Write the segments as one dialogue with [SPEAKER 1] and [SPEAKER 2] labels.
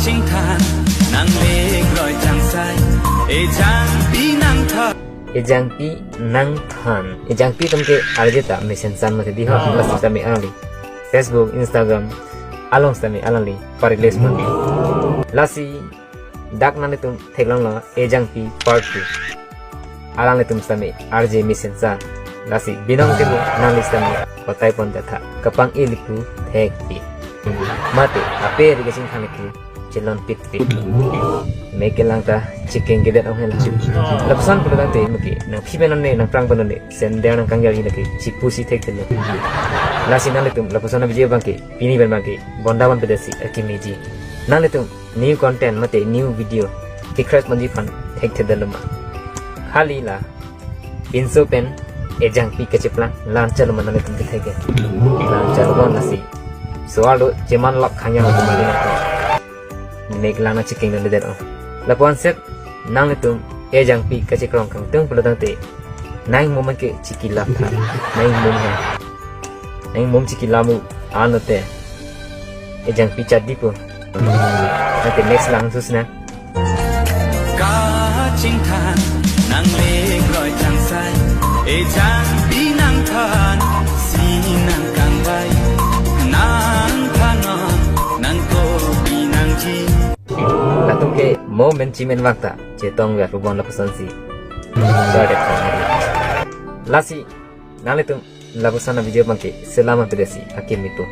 [SPEAKER 1] chinh than nàng lê gọi trăng say ejang pi nang tha
[SPEAKER 2] ejang pi nang than ejang pi tumke arjeta mission san mate di ha lasi tami ali Facebook Instagram along tami alali pariles mate lasi dak nane tum theklang la ejang pi part 2 alang le tum tami RJ mission sa lasi binong tibu nalis tami kotai pon datha kapang iliku thek pi mate ape irrigation khaniku celon pit pit mekelang ta chicken gedet ong hela lapsan pula te muki na phiben ne na prang banone sendang nang kangyal ni ke chipusi thek tele lasi nale tum lapsan video bangke pini ban bangke bondawan pedasi akimiji nale tum new content mate new video tikras manji fan thek thedaluma khali la pinso pen ejang pi kecheplang lancar manale tum theke lancar gon nasi soalo jeman lok khanya tum malina meglana chicken dan dedan la konsep nang tum ejang pi kacikrong kang tung pelotang te nang momen ke cikila tha nang mom cikilamu anote ejang pi chadi po nanti next lang susna
[SPEAKER 1] ca chinh than nàng lê gọi trăng say ejang pi nang than si nang kang bay nang thanon nang ko pi nang ji
[SPEAKER 2] latung ke momen cimen wakta cetong ya rubon lapusan si sore lasi nalitum lapusana video bangke selama pedasi akim itu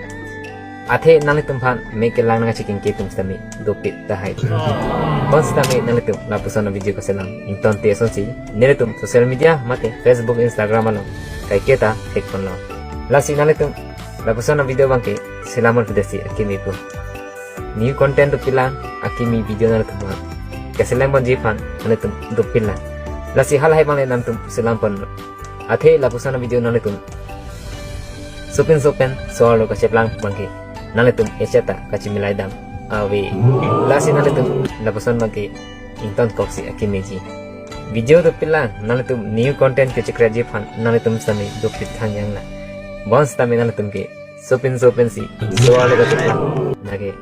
[SPEAKER 2] athe nalitum phan meke langna chicken ke tum stami dopit tahai konstami nalitum lapusana video ko selam inton te sonsi nelitum social media mate Facebook Instagram along kai keta tek ponlo lasi nalitum lapusana video bangke selama pedasi akim itu new content pilang akimi video nalitum keselam banji fan nalitum dopila lasi hal hai bang nalitum selam pon athe lapusana video nalitum sopen soal ka seplang bangke nalitum echata kachimilai dam awe lasi nalitum lapusan bangke inton koksi akimeji video to pilang nalitum new content ke chikraji fan nalitum sami dopit khangyang la bons tami nalitum ke sopen si soal ka seplang nage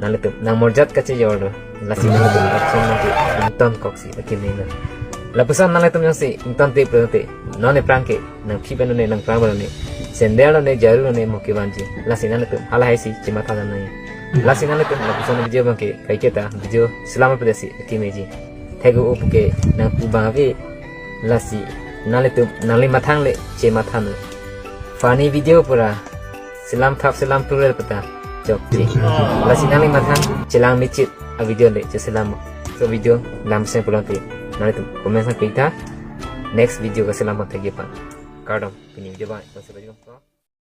[SPEAKER 2] nalitum nang morjat kache yordo lasi nalitum lapusan bangke inton koksi akimena lapusan nalitum yang si inton te prote none prangke nang phibeno ne nang prangbalone sendelo ne jaru ne moki banji lasi nalitum hala haisi cimata nai lasi nalitum lapusan video bangke kai keta video selama pedasi akimeji thegu upuke nang pubawe lasi nalitum nali mathang le cimathan fani video pura selam thap selam plural pata jokti lasi nali mathang cilang michit a video le selam so video lam se pulante nalitum comment sa kita next video ka selam thagi pan kardom pini video ba so